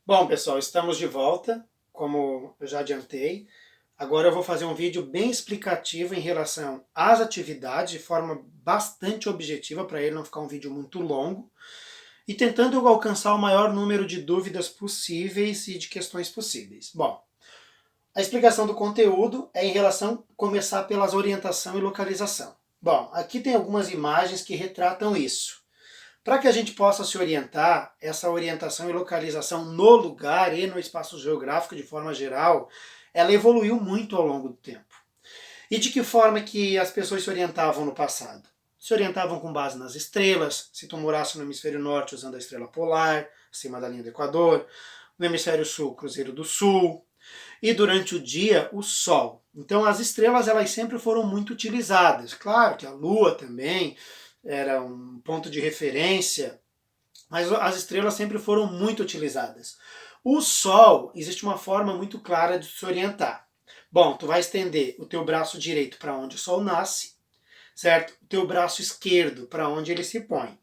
Bom, pessoal, estamos de volta, como eu já adiantei. Agora eu vou fazer um vídeo bem explicativo em relação às atividades, de forma bastante objetiva, para ele não ficar um vídeo muito longo, e tentando alcançar o maior número de dúvidas possíveis e de questões possíveis. Bom, a explicação do conteúdo é em relação a começar pelas orientação e localização. Bom, aqui tem algumas imagens que retratam isso. Para que a gente possa se orientar, essa orientação e localização no lugar e no espaço geográfico de forma geral, ela evoluiu muito ao longo do tempo. E de que forma que as pessoas se orientavam no passado? Se orientavam com base nas estrelas, se tu morasse no hemisfério norte usando a estrela polar, acima da linha do Equador, no hemisfério sul, Cruzeiro do Sul, e durante o dia, o Sol. Então as estrelas elas sempre foram muito utilizadas. Claro que a Lua também era um ponto de referência, mas as estrelas sempre foram muito utilizadas. O Sol, existe uma forma muito clara de se orientar. Bom, tu vai estender o teu braço direito para onde o Sol nasce, certo? O teu braço esquerdo para onde ele se põe.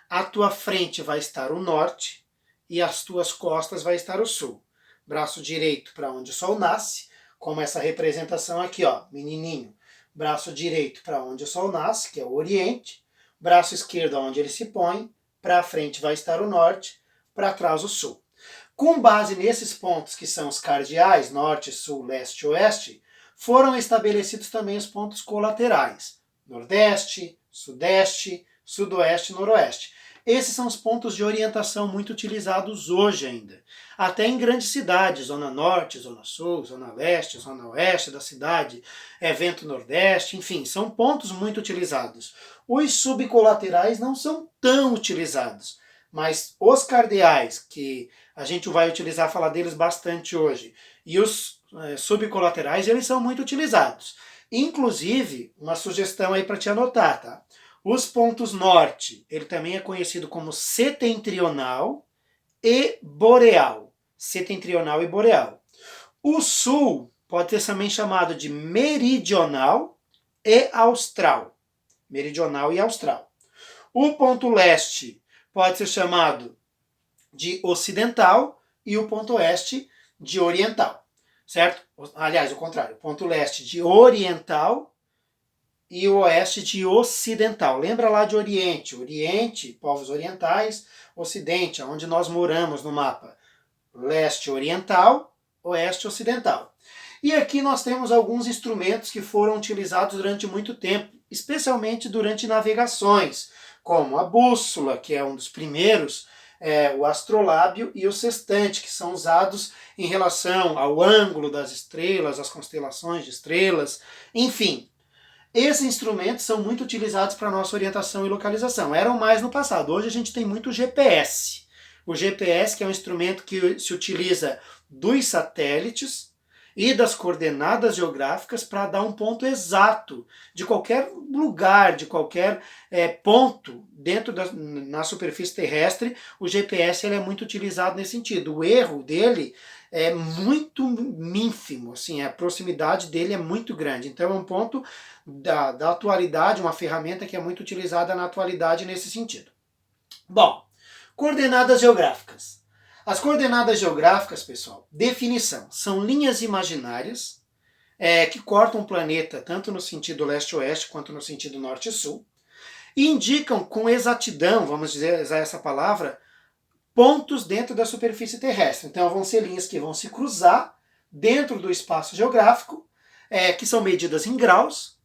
À tua frente vai estar o norte e às tuas costas vai estar o sul. Braço direito para onde o sol nasce, como essa representação aqui, ó, menininho. Braço direito para onde o sol nasce, que é o oriente. Braço esquerdo onde ele se põe. Para frente vai estar o norte, para trás o sul. Com base nesses pontos que são os cardeais, norte, sul, leste e oeste, foram estabelecidos também os pontos colaterais, nordeste, sudeste, sudoeste e noroeste. Esses são os pontos de orientação muito utilizados hoje ainda. Até em grandes cidades, zona norte, zona sul, zona leste, zona oeste da cidade, vento nordeste, enfim, são pontos muito utilizados. Os subcolaterais não são tão utilizados, mas os cardeais, que a gente vai utilizar, falar deles bastante hoje, e os subcolaterais, eles são muito utilizados. Inclusive, uma sugestão aí para te anotar, tá? Os pontos norte, ele também é conhecido como setentrional e boreal. Setentrional e boreal. O sul pode ser também chamado de meridional e austral. Meridional e austral. O ponto leste pode ser chamado de ocidental e o ponto oeste de oriental, certo? Aliás, o contrário, o ponto leste de oriental e o oeste de ocidental. Lembra lá de Oriente? Oriente, povos orientais, Ocidente, onde nós moramos no mapa. Leste oriental, oeste ocidental. E aqui nós temos alguns instrumentos que foram utilizados durante muito tempo, especialmente durante navegações, como a bússola, que é um dos primeiros, o astrolábio e o sextante, que são usados em relação ao ângulo das estrelas, as constelações de estrelas, enfim. Esses instrumentos são muito utilizados para nossa orientação e localização. Eram mais no passado. Hoje a gente tem muito GPS. O GPS, que é um instrumento que se utiliza dos satélites e das coordenadas geográficas para dar um ponto exato de qualquer lugar, de qualquer ponto na superfície terrestre. O GPS ele é muito utilizado nesse sentido. O erro dele é muito ínfimo, assim, a proximidade dele é muito grande. Então é um ponto da atualidade, uma ferramenta que é muito utilizada na atualidade nesse sentido. Bom, coordenadas geográficas. As coordenadas geográficas, pessoal, definição, são linhas imaginárias que cortam o planeta tanto no sentido leste-oeste quanto no sentido norte-sul e indicam com exatidão, vamos dizer, usar essa palavra, pontos dentro da superfície terrestre. Então vão ser linhas que vão se cruzar dentro do espaço geográfico, que são medidas em graus,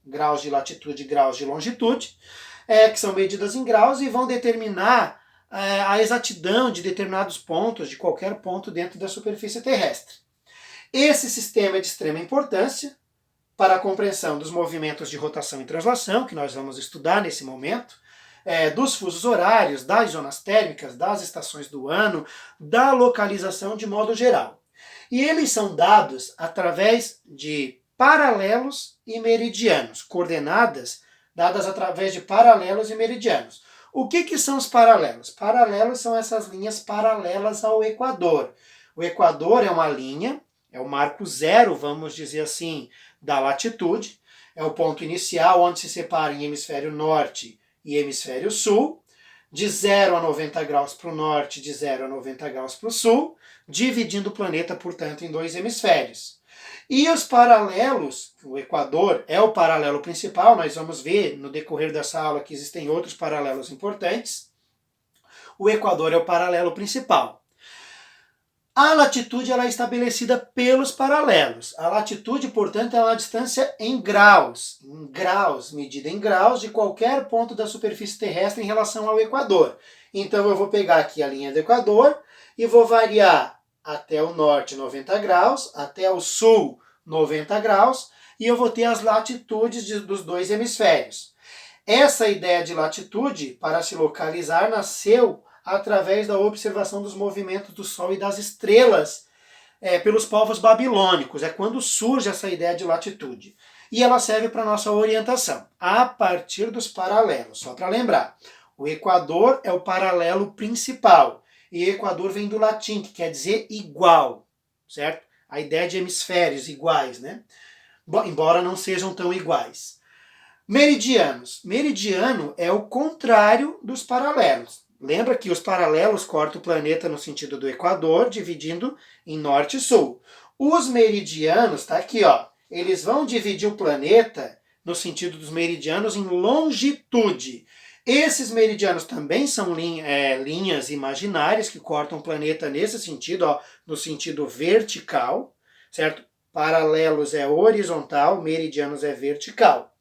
graus de latitude e graus de longitude, que são medidas em graus e vão determinar a exatidão de determinados pontos, de qualquer ponto dentro da superfície terrestre. Esse sistema é de extrema importância para a compreensão dos movimentos de rotação e translação, que nós vamos estudar nesse momento, dos fusos horários, das zonas térmicas, das estações do ano, da localização de modo geral. E eles são dados através de paralelos e meridianos, coordenadas dadas através de paralelos e meridianos. O que são os paralelos? Paralelos são essas linhas paralelas ao Equador. O Equador é uma linha, é o marco zero, vamos dizer assim, da latitude, é o ponto inicial onde se separa em hemisfério norte e hemisfério sul. de 0 a 90 graus para o norte, de 0 a 90 graus para o sul, dividindo o planeta, portanto, em dois hemisférios. E os paralelos, o Equador é o paralelo principal, nós vamos ver no decorrer dessa aula que existem outros paralelos importantes. O Equador é o paralelo principal. A latitude ela é estabelecida pelos paralelos. A latitude, portanto, é uma distância em graus, medida em graus de qualquer ponto da superfície terrestre em relação ao Equador. Então eu vou pegar aqui a linha do Equador e vou variar até o norte 90 graus, até o sul 90 graus, e eu vou ter as latitudes dos dois hemisférios. Essa ideia de latitude, para se localizar, nasceu através da observação dos movimentos do Sol e das estrelas pelos povos babilônicos. É quando surge essa ideia de latitude. E ela serve para nossa orientação, a partir dos paralelos. Só para lembrar, o Equador é o paralelo principal. E Equador vem do latim, que quer dizer igual, certo? A ideia de hemisférios iguais, né? Bom, embora não sejam tão iguais. Meridianos. Meridiano é o contrário dos paralelos. Lembra que os paralelos cortam o planeta no sentido do Equador, dividindo em norte e sul. Os meridianos, tá aqui, ó, eles vão dividir o planeta no sentido dos meridianos em longitude. Esses meridianos também são linhas imaginárias que cortam o planeta nesse sentido, ó, no sentido vertical, certo? Paralelos é horizontal, meridianos é vertical.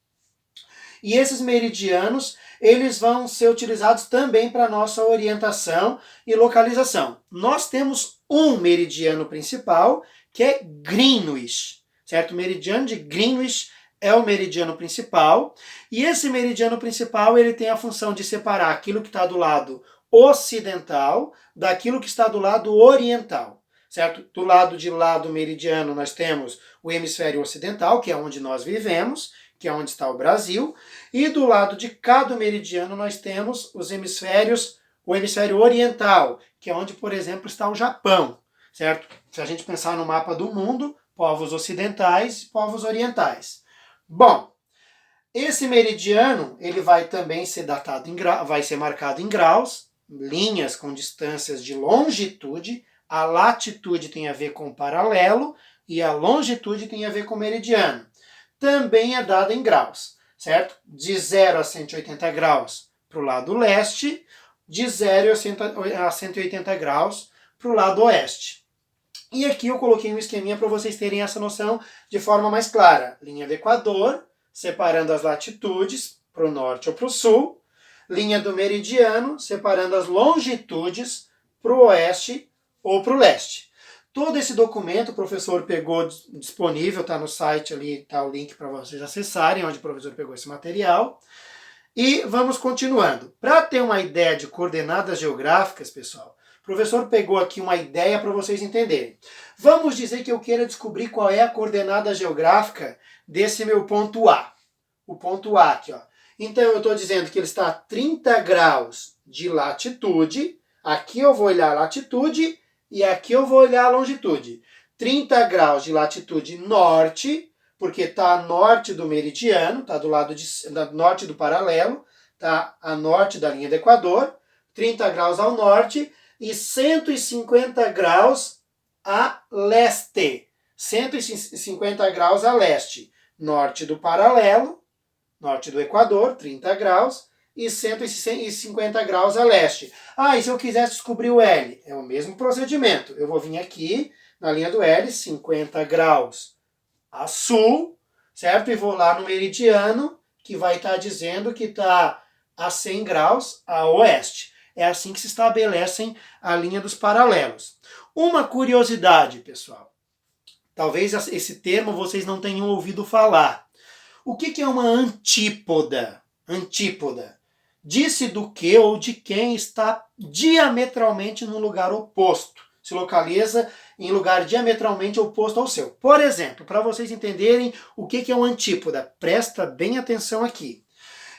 E esses meridianos, eles vão ser utilizados também para nossa orientação e localização. Nós temos um meridiano principal, que é Greenwich, certo? O meridiano de Greenwich é o meridiano principal, e esse meridiano principal ele tem a função de separar aquilo que está do lado ocidental daquilo que está do lado oriental, certo? Do lado de lá do meridiano nós temos o hemisfério ocidental, que é onde nós vivemos, que é onde está o Brasil, e do lado de cá do meridiano nós temos os hemisférios, o hemisfério oriental, que é onde, por exemplo, está o Japão, certo? Se a gente pensar no mapa do mundo, povos ocidentais e povos orientais. Bom, esse meridiano ele vai também ser datado vai ser marcado em graus, linhas com distâncias de longitude. A latitude tem a ver com o paralelo e a longitude tem a ver com o meridiano. Também é dada em graus, certo? De 0 a 180 graus para o lado leste, de 0 a 180 graus para o lado oeste. E aqui eu coloquei um esqueminha para vocês terem essa noção de forma mais clara. Linha do Equador, separando as latitudes para o norte ou para o sul. Linha do meridiano, separando as longitudes para o oeste ou para o leste. Todo esse documento o professor pegou disponível, está no site ali, está o link para vocês acessarem, onde o professor pegou esse material. E vamos continuando. Para ter uma ideia de coordenadas geográficas, pessoal, o professor pegou aqui uma ideia para vocês entenderem. Vamos dizer que eu queira descobrir qual é a coordenada geográfica desse meu ponto A. O ponto A aqui, ó. Então eu estou dizendo que ele está a 30 graus de latitude. Aqui eu vou olhar a latitude e aqui eu vou olhar a longitude. 30 graus de latitude norte, porque está a norte do meridiano, está do lado norte do paralelo, está a norte da linha do Equador, 30 graus ao norte e 150 graus a leste. 150 graus a leste. Norte do paralelo, norte do Equador, 30 graus, e 150 graus a leste. Ah, e se eu quisesse descobrir o L? É o mesmo procedimento. Eu vou vir aqui na linha do L, 50 graus a sul, certo? E vou lá no meridiano, que vai estar dizendo que está a 100 graus a oeste. É assim que se estabelecem a linha dos paralelos. Uma curiosidade, pessoal. Talvez esse termo vocês não tenham ouvido falar. O que é uma antípoda? Antípoda. Disse do que ou de quem está diametralmente no lugar oposto. Se localiza em lugar diametralmente oposto ao seu. Por exemplo, para vocês entenderem o que é uma antípoda, presta bem atenção aqui.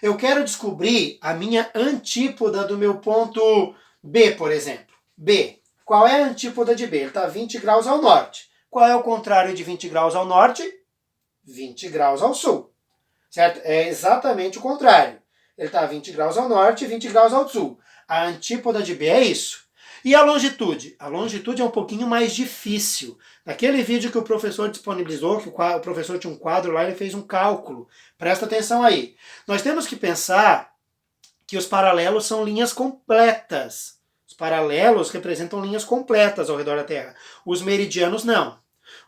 Eu quero descobrir a minha antípoda do meu ponto B, por exemplo. B. Qual é a antípoda de B? Ele está a 20 graus ao norte. Qual é o contrário de 20 graus ao norte? 20 graus ao sul. Certo? É exatamente o contrário. Ele está a 20 graus ao norte e 20 graus ao sul. A antípoda de B é isso. E a longitude? A longitude é um pouquinho mais difícil. Naquele vídeo que o professor disponibilizou, que o professor tinha um quadro lá, ele fez um cálculo. Presta atenção aí. Nós temos que pensar que os paralelos são linhas completas. Os paralelos representam linhas completas ao redor da Terra. Os meridianos não.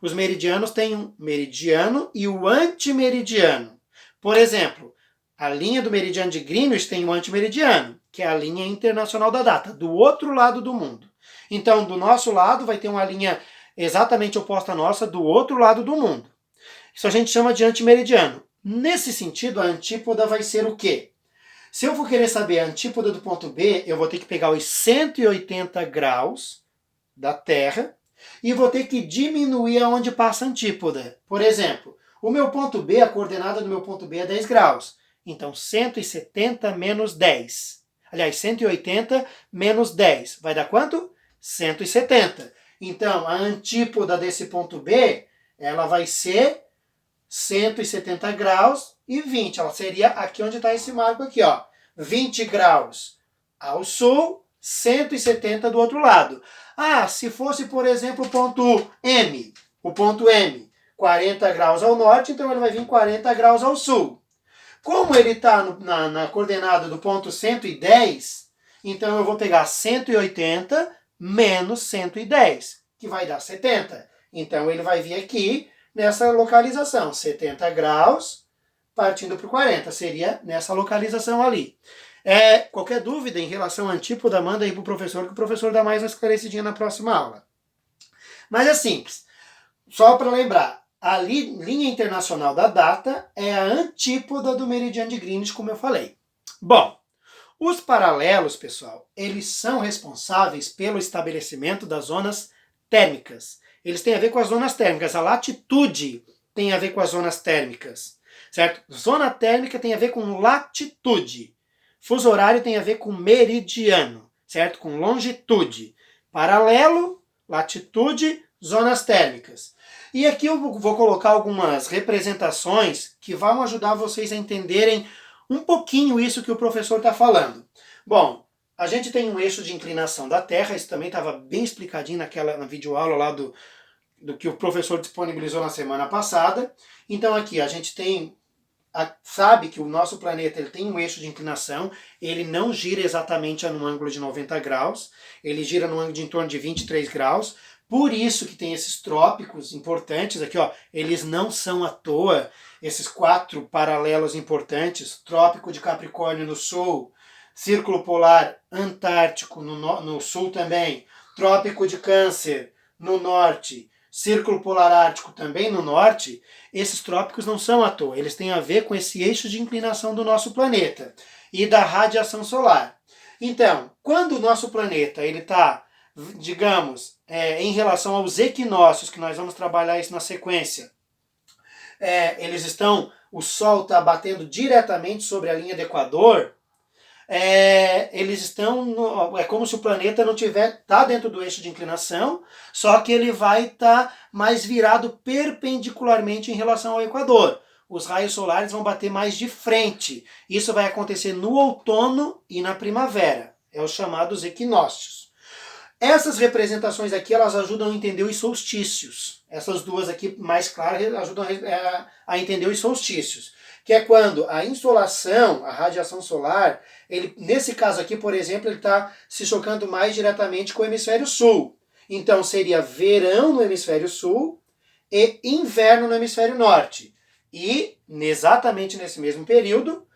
Os meridianos têm um meridiano e o antimeridiano. Por exemplo, a linha do meridiano de Greenwich tem um antimeridiano, que é a linha internacional da data, do outro lado do mundo. Então, do nosso lado vai ter uma linha exatamente oposta à nossa do outro lado do mundo. Isso a gente chama de antimeridiano. Nesse sentido, a antípoda vai ser o quê? Se eu for querer saber a antípoda do ponto B, eu vou ter que pegar os 180 graus da Terra e vou ter que diminuir aonde passa a antípoda. Por exemplo, o meu ponto B, a coordenada do meu ponto B é 10 graus. Então, 170 menos 10. Aliás, 180 menos 10. Vai dar quanto? 170. Então, a antípoda desse ponto B, ela vai ser 170 graus e 20. Ela seria aqui onde está esse marco aqui, ó. 20 graus ao sul, 170 do outro lado. Ah, se fosse, por exemplo, o ponto M, 40 graus ao norte, então ele vai vir 40 graus ao sul. Como ele está na coordenada do ponto 110, então eu vou pegar 180 menos 110, que vai dar 70. Então ele vai vir aqui nessa localização, 70 graus, partindo para o 40. Seria nessa localização ali. Qualquer dúvida em relação à antípoda, manda aí para o professor, que o professor dá mais uma esclarecidinha na próxima aula. Mas é simples. Só para lembrar, a linha internacional da data é a antípoda do meridiano de Greenwich, como eu falei. Bom, os paralelos, pessoal, eles são responsáveis pelo estabelecimento das zonas térmicas. Eles têm a ver com as zonas térmicas. A latitude tem a ver com as zonas térmicas, certo? Zona térmica tem a ver com latitude. Fuso horário tem a ver com meridiano, certo? Com longitude. Paralelo, latitude, zonas térmicas. E aqui eu vou colocar algumas representações que vão ajudar vocês a entenderem um pouquinho isso que o professor está falando. Bom, a gente tem um eixo de inclinação da Terra, isso também estava bem explicadinho na videoaula lá do que o professor disponibilizou na semana passada. Então aqui a gente sabe que o nosso planeta ele tem um eixo de inclinação, ele não gira exatamente num ângulo de 90 graus, ele gira num ângulo de em torno de 23 graus, por isso que tem esses trópicos importantes aqui, ó, eles não são à toa, esses 4 paralelos importantes, Trópico de Capricórnio no sul, Círculo Polar Antártico no sul também, Trópico de Câncer no norte, Círculo Polar Ártico também no norte, esses trópicos não são à toa, eles têm a ver com esse eixo de inclinação do nosso planeta e da radiação solar. Então, quando o nosso planeta ele está, digamos, em relação aos equinócios, que nós vamos trabalhar isso na sequência, o Sol está batendo diretamente sobre a linha do Equador, eles estão, é como se o planeta não está dentro do eixo de inclinação, só que ele vai estar mais virado perpendicularmente em relação ao Equador. Os raios solares vão bater mais de frente. Isso vai acontecer no outono e na primavera. É os chamados equinócios. Essas representações aqui, elas ajudam a entender os solstícios. Essas duas aqui, mais claras, ajudam a entender os solstícios. Que é quando a insolação, a radiação solar, nesse caso aqui, por exemplo, ele está se chocando mais diretamente com o hemisfério sul. Então seria verão no hemisfério sul e inverno no hemisfério norte. E, exatamente nesse mesmo período,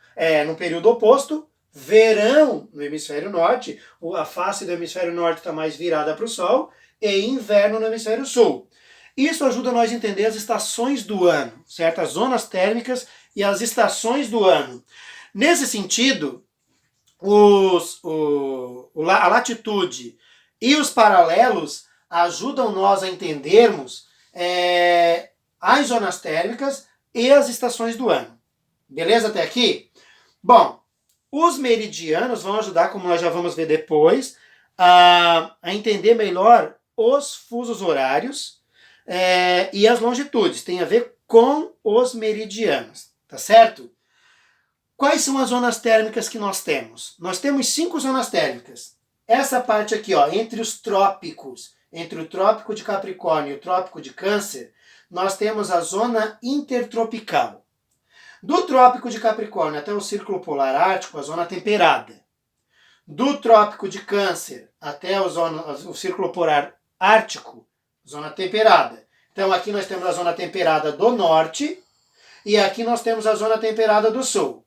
no período oposto, verão no hemisfério norte, a face do hemisfério norte está mais virada para o sol, e inverno no hemisfério sul. Isso ajuda nós a entender as estações do ano, certo? As zonas térmicas e as estações do ano. Nesse sentido, a latitude e os paralelos ajudam nós a entendermos as zonas térmicas e as estações do ano. Beleza até aqui? Bom, os meridianos vão ajudar, como nós já vamos ver depois, a entender melhor os fusos horários e as longitudes. Tem a ver com os meridianos, tá certo? Quais são as zonas térmicas que nós temos? Nós temos 5 zonas térmicas. Essa parte aqui, ó, entre os trópicos, entre o trópico de Capricórnio e o trópico de Câncer, nós temos a zona intertropical. Do trópico de Capricórnio até o Círculo Polar Ártico, a zona temperada. Do trópico de Câncer até o Círculo Polar Ártico, zona temperada. Então aqui nós temos a zona temperada do norte e aqui nós temos a zona temperada do sul.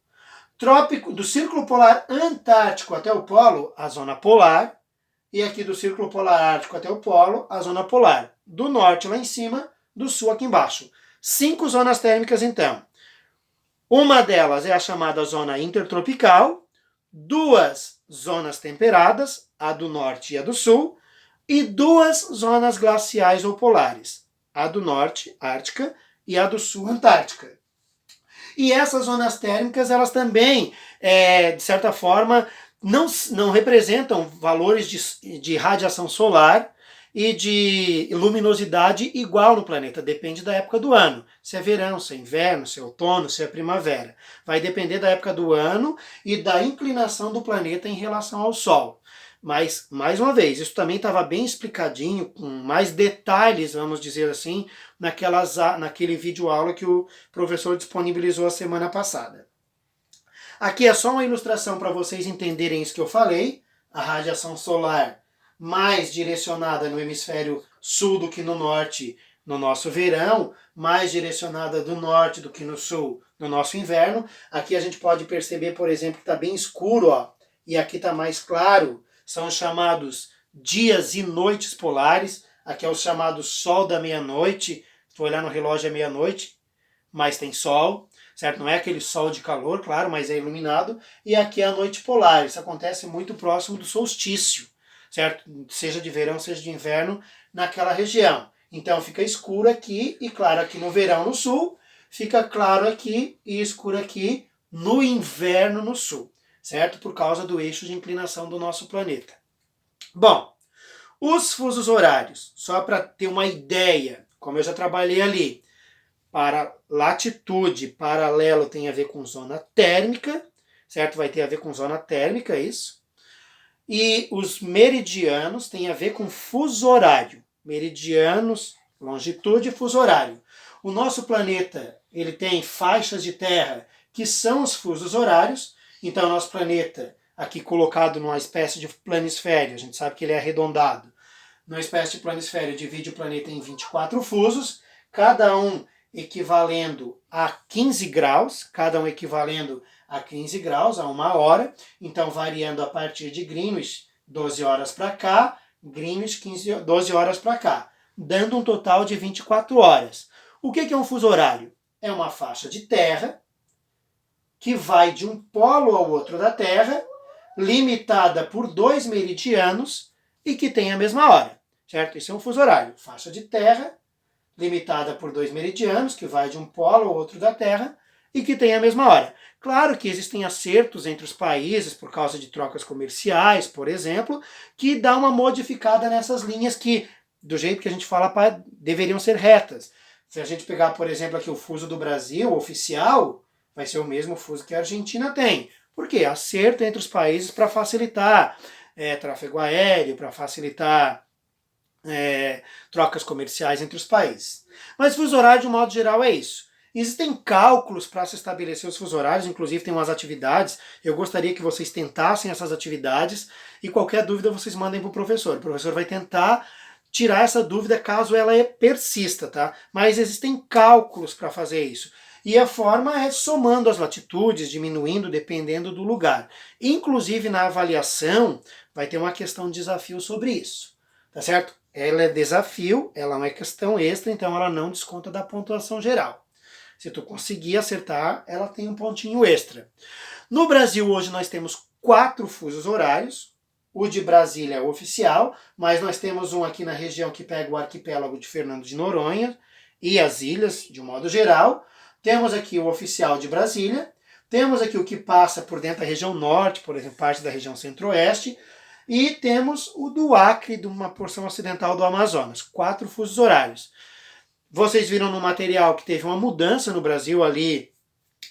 Trópico do Círculo Polar Antártico até o Polo, a zona polar. E aqui do Círculo Polar Ártico até o Polo, a zona polar. Do norte lá em cima, do sul aqui embaixo. 5 zonas térmicas então. Uma delas é a chamada zona intertropical, 2 zonas temperadas, a do norte e a do sul, e 2 zonas glaciais ou polares, a do norte, ártica, e a do sul, antártica. E essas zonas térmicas, elas também, de certa forma, não representam valores de radiação solar e de luminosidade igual no planeta. Depende da época do ano. Se é verão, se é inverno, se é outono, se é primavera. Vai depender da época do ano e da inclinação do planeta em relação ao Sol. Mas, mais uma vez, isso também estava bem explicadinho, com mais detalhes, vamos dizer assim, naquele vídeo aula que o professor disponibilizou a semana passada. Aqui é só uma ilustração para vocês entenderem isso que eu falei. A radiação solar mais direcionada no hemisfério sul do que no norte no nosso verão, mais direcionada do norte do que no sul no nosso inverno. Aqui a gente pode perceber, por exemplo, que está bem escuro, ó, e aqui está mais claro. São os chamados dias e noites polares. Aqui é o chamado sol da meia-noite. Se olhar no relógio é meia-noite, mas tem sol, certo? Não é aquele sol de calor, claro, mas é iluminado. E aqui é a noite polar. Isso acontece muito próximo do solstício, certo? Seja de verão, seja de inverno, naquela região. Então fica escuro aqui e claro aqui no verão no sul, fica claro aqui e escuro aqui no inverno no sul, certo? Por causa do eixo de inclinação do nosso planeta. Bom, os fusos horários, só para ter uma ideia, como eu já trabalhei ali, para latitude, paralelo tem a ver com zona térmica, certo? Vai ter a ver com zona térmica, isso. E os meridianos têm a ver com fuso horário. Meridianos, longitude e fuso horário. O nosso planeta, ele tem faixas de terra que são os fusos horários. Então, o nosso planeta, aqui colocado numa espécie de planisfério, a gente sabe que ele é arredondado. Numa espécie de planisfério, divide o planeta em 24 fusos, cada um equivalendo a 15 graus, cada um equivalendo a 15 graus, a 1 hora, então variando a partir de Greenwich, 12 horas para cá, Greenwich, 12 horas para cá, dando um total de 24 horas. O que é um fuso horário? É uma faixa de terra que vai de um polo ao outro da Terra, limitada por 2 meridianos e que tem a mesma hora, certo? Isso é um fuso horário, faixa de terra, limitada por 2 meridianos, que vai de um polo ao outro da Terra e que tem a mesma hora. Claro que existem acertos entre os países por causa de trocas comerciais, por exemplo, que dá uma modificada nessas linhas que, do jeito que a gente fala, deveriam ser retas. Se a gente pegar, por exemplo, aqui o fuso do Brasil, oficial, vai ser o mesmo fuso que a Argentina tem. Por quê? Acerto entre os países para facilitar tráfego aéreo, para facilitar trocas comerciais entre os países. Mas fuso horário, de um modo geral, é isso. Existem cálculos para se estabelecer os fusos horários, inclusive tem umas atividades. Eu gostaria que vocês tentassem essas atividades e qualquer dúvida vocês mandem para o professor. O professor vai tentar tirar essa dúvida caso ela persista, tá? Mas existem cálculos para fazer isso. E a forma é somando as latitudes, diminuindo, dependendo do lugar. Inclusive na avaliação vai ter uma questão de desafio sobre isso, tá certo? Ela é desafio, ela é uma questão extra, então ela não desconta da pontuação geral. Se tu conseguir acertar, ela tem um pontinho extra. No Brasil hoje nós temos 4 fusos horários. O de Brasília é o oficial, mas nós temos um aqui na região que pega o arquipélago de Fernando de Noronha e as ilhas, de um modo geral. Temos aqui o oficial de Brasília. Temos aqui o que passa por dentro da região norte, por exemplo, parte da região centro-oeste. E temos o do Acre, de uma porção ocidental do Amazonas. 4 fusos horários. Vocês viram no material que teve uma mudança no Brasil ali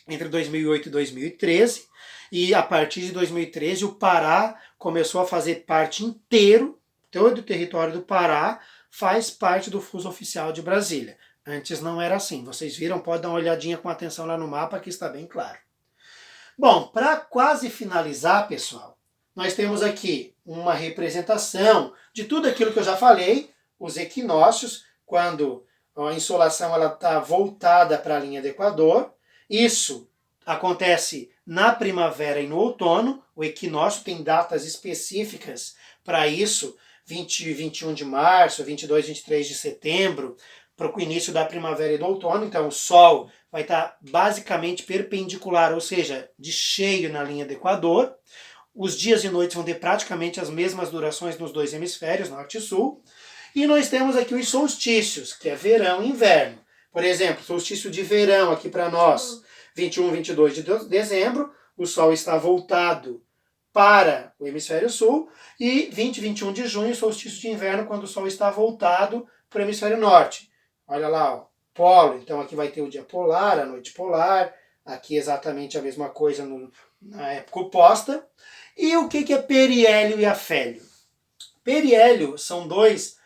entre 2008 e 2013, e a partir de 2013 o Pará começou a fazer parte inteiro, todo o território do Pará faz parte do fuso oficial de Brasília. Antes não era assim. Vocês viram? Pode dar uma olhadinha com atenção lá no mapa que está bem claro. Bom, para quase finalizar, pessoal, nós temos aqui uma representação de tudo aquilo que eu já falei, os equinócios, quando a insolação está voltada para a linha do Equador. Isso acontece na primavera e no outono. O equinócio tem datas específicas para isso, 20 e 21 de março, 22 e 23 de setembro, para o início da primavera e do outono. Então o Sol vai estar basicamente perpendicular, ou seja, de cheio na linha do Equador. Os dias e noites vão ter praticamente as mesmas durações nos dois hemisférios, norte e sul. E nós temos aqui os solstícios, que é verão e inverno. Por exemplo, solstício de verão aqui para nós, 21 e 22 de dezembro, o Sol está voltado para o hemisfério sul, e 20 e 21 de junho, solstício de inverno, quando o Sol está voltado para o hemisfério norte. Olha lá, ó, polo, então aqui vai ter o dia polar, a noite polar, aqui exatamente a mesma coisa na época oposta. E o que é periélio e afélio? Periélio são dois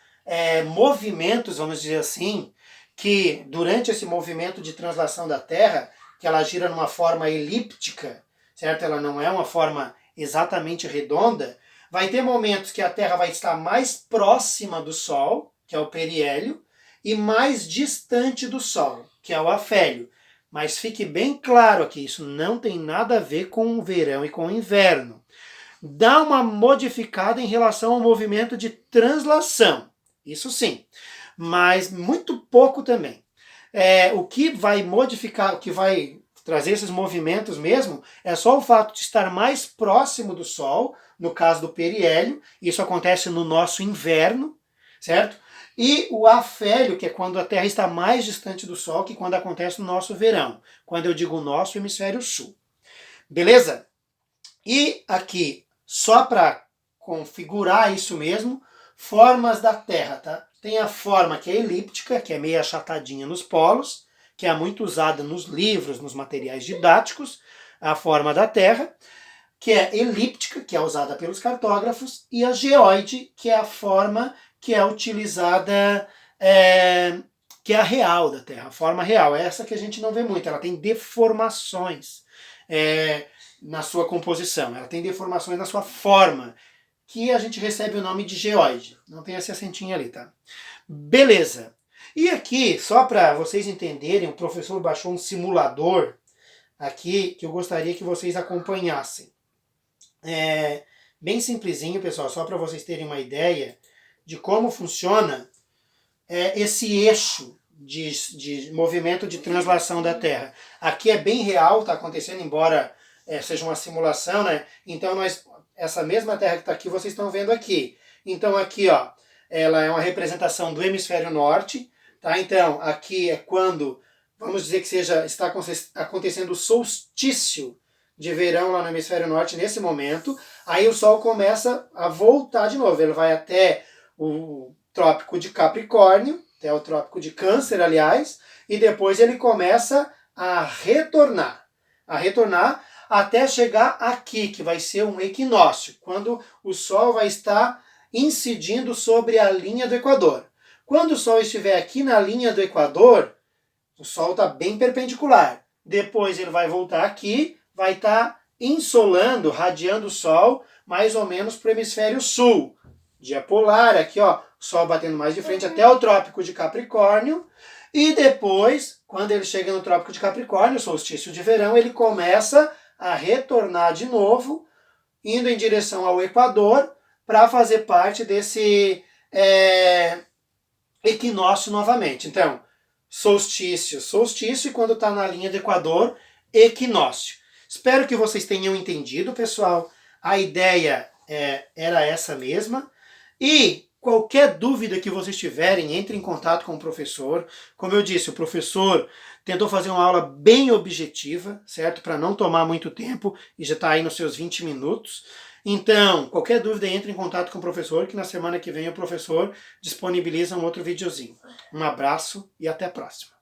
movimentos, vamos dizer assim, que durante esse movimento de translação da Terra, que ela gira numa forma elíptica, certo? Ela não é uma forma exatamente redonda, vai ter momentos que a Terra vai estar mais próxima do Sol, que é o periélio, e mais distante do Sol, que é o afélio. Mas fique bem claro aqui, isso não tem nada a ver com o verão e com o inverno. Dá uma modificada em relação ao movimento de translação, isso sim, mas muito pouco também. O que vai modificar, o que vai trazer esses movimentos mesmo, é só o fato de estar mais próximo do Sol, no caso do periélio, isso acontece no nosso inverno, certo? E o afélio, que é quando a Terra está mais distante do Sol, que quando acontece no nosso verão, quando eu digo nosso hemisfério sul. Beleza? E aqui, só para configurar isso mesmo, formas da Terra, tá? Tem a forma que é elíptica, que é meio achatadinha nos polos, que é muito usada nos livros, nos materiais didáticos, a forma da Terra, que é elíptica, que é usada pelos cartógrafos, e a geóide, que é a forma que é utilizada, que é a real da Terra, a forma real. É essa que a gente não vê muito, ela tem deformações na sua composição, ela tem deformações na sua forma, que a gente recebe o nome de geóide. Não tem esse acentinho ali, tá? Beleza. E aqui, só para vocês entenderem, o professor baixou um simulador aqui que eu gostaria que vocês acompanhassem. Bem simplesinho, pessoal, só para vocês terem uma ideia de como funciona esse eixo de movimento de translação da Terra. Aqui é bem real, está acontecendo, embora seja uma simulação, né? Então, essa mesma Terra que está aqui, vocês estão vendo aqui. Então, aqui, ó, ela é uma representação do hemisfério norte, tá? Então, aqui é quando, vamos dizer que está acontecendo o solstício de verão lá no hemisfério norte nesse momento. Aí o Sol começa a voltar de novo. Ele vai até o Trópico de Capricórnio, até o Trópico de Câncer, aliás, e depois ele começa a retornar até chegar aqui, que vai ser um equinócio, quando o Sol vai estar incidindo sobre a linha do Equador. Quando o Sol estiver aqui na linha do Equador, o Sol está bem perpendicular. Depois ele vai voltar aqui, vai estar insolando, radiando o Sol, mais ou menos para o hemisfério sul. Dia polar, aqui ó, Sol batendo mais de frente até o Trópico de Capricórnio. E depois, quando ele chega no Trópico de Capricórnio, solstício de verão, ele começa a retornar de novo, indo em direção ao Equador, para fazer parte desse equinócio novamente. Então, solstício, e quando está na linha do Equador, equinócio. Espero que vocês tenham entendido, pessoal. A ideia era essa mesma. E qualquer dúvida que vocês tiverem, entre em contato com o professor. Como eu disse, o professor tentou fazer uma aula bem objetiva, certo? Para não tomar muito tempo, e já está aí nos seus 20 minutos. Então, qualquer dúvida, entre em contato com o professor, que na semana que vem o professor disponibiliza um outro videozinho. Um abraço e até a próxima.